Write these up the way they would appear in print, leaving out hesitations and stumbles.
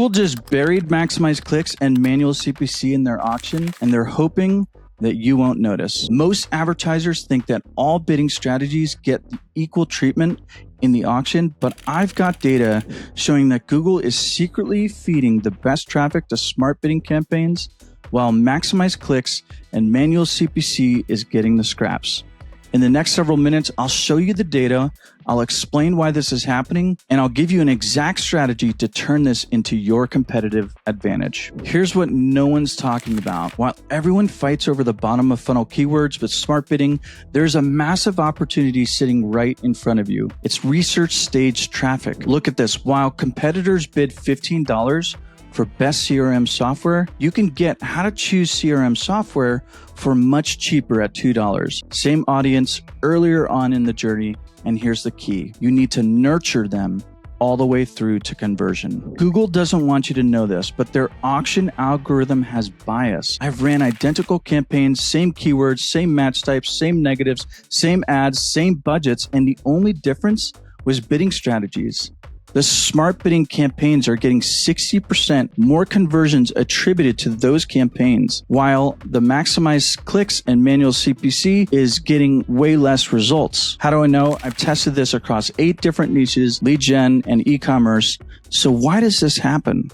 Google just buried maximized clicks and manual CPC in their auction, and they're hoping that you won't notice. Most advertisers think that all bidding strategies get the equal treatment in the auction, but I've got data showing that Google is secretly feeding the best traffic to smart bidding campaigns, while maximized clicks and manual CPC is getting the scraps. In the next several minutes, I'll show you the data, I'll explain why this is happening, and I'll give you an exact strategy to turn this into your competitive advantage. Here's what no one's talking about. While everyone fights over the bottom of funnel keywords with smart bidding, there's a massive opportunity sitting right in front of you. It's research stage traffic. Look at this. While competitors bid $15 for best CRM software, you can get how to choose CRM software for much cheaper at $2. Same audience earlier on in the journey, and here's the key. You need to nurture them all the way through to conversion. Google doesn't want you to know this, but their auction algorithm has bias. I've ran identical campaigns, same keywords, same match types, same negatives, same ads, same budgets, and the only difference was bidding strategies. The smart bidding campaigns are getting 60% more conversions attributed to those campaigns, while the maximized clicks and manual CPC is getting way less results. How do I know? I've tested this across 8 different niches, lead gen and e-commerce. So why does this happen?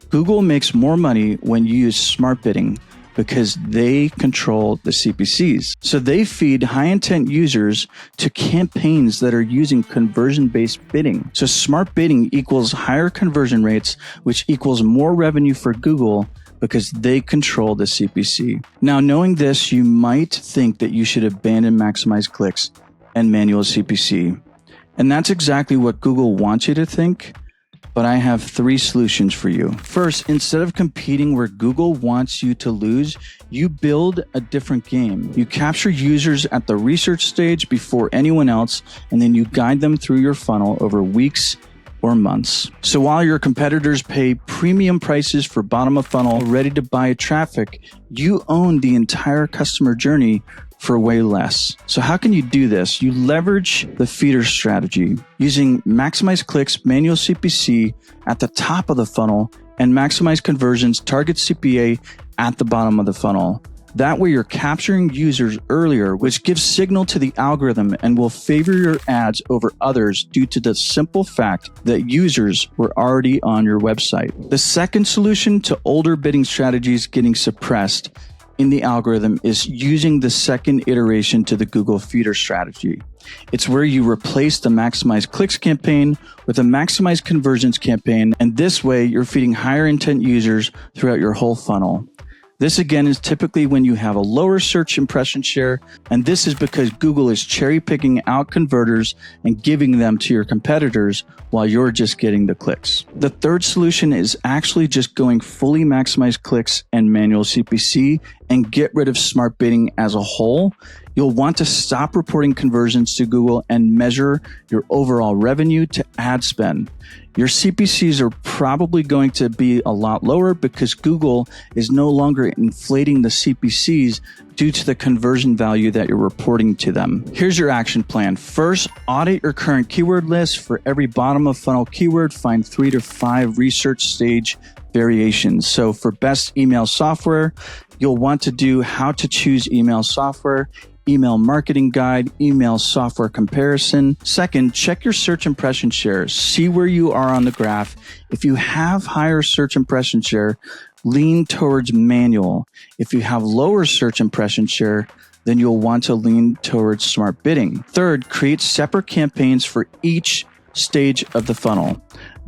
Google makes more money when you use smart bidding because they control the CPCs. So they feed high intent users to campaigns that are using conversion-based bidding. So smart bidding equals higher conversion rates, which equals more revenue for Google because they control the CPC. Now, knowing this, you might think that you should abandon maximized clicks and manual CPC. And that's exactly what Google wants you to think. But I have 3 solutions for you. First, instead of competing where Google wants you to lose, you build a different game. You capture users at the research stage before anyone else, and then you guide them through your funnel over weeks or months. So while your competitors pay premium prices for bottom of funnel, ready to buy traffic, you own the entire customer journey for way less. So how can you do this? You leverage the feeder strategy using maximize clicks, manual CPC at the top of the funnel, and maximize conversions, target CPA at the bottom of the funnel. That way you're capturing users earlier, which gives signal to the algorithm and will favor your ads over others due to the simple fact that users were already on your website. The second solution to older bidding strategies getting suppressed in the algorithm is using the second iteration to the Google feeder strategy. It's where you replace the maximize clicks campaign with a maximize conversions campaign, and this way you're feeding higher intent users throughout your whole funnel. This again is typically when you have a lower search impression share, and this is because Google is cherry picking out converters and giving them to your competitors while you're just getting the clicks. The third solution is actually just going fully maximize clicks and manual CPC and get rid of smart bidding as a whole. You'll want to stop reporting conversions to Google and measure your overall revenue to ad spend. Your CPCs are probably going to be a lot lower because Google is no longer inflating the CPCs due to the conversion value that you're reporting to them. Here's your action plan. First, audit your current keyword list. For every bottom of funnel keyword, find 3 to 5 research stage variations. So for best email software, you'll want to do how to choose email software, email marketing guide, email software comparison. Second, check your search impression share. See where you are on the graph. If you have higher search impression share, lean towards manual. If you have lower search impression share, then you'll want to lean towards smart bidding. Third, create separate campaigns for each stage of the funnel.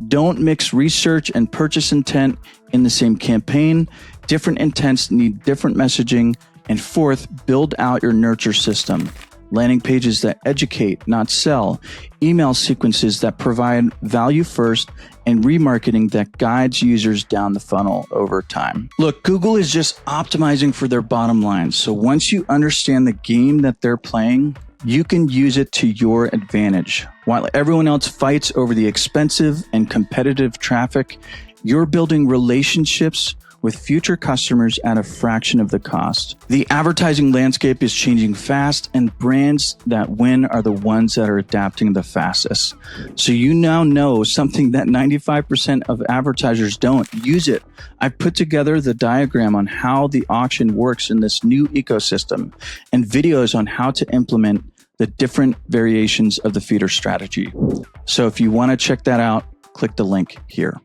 Don't mix research and purchase intent in the same campaign. Different intents need different messaging. And fourth, build out your nurture system. Landing pages that educate, not sell. Email sequences that provide value first, and remarketing that guides users down the funnel over time. Look, Google is just optimizing for their bottom line. So once you understand the game that they're playing, you can use it to your advantage. While everyone else fights over the expensive and competitive traffic, you're building relationships with future customers at a fraction of the cost. The advertising landscape is changing fast, and brands that win are the ones that are adapting the fastest. So you now know something that 95% of advertisers don't. Use it. I've put together the diagram on how the auction works in this new ecosystem and videos on how to implement the different variations of the feeder strategy. So if you want to check that out, click the link here.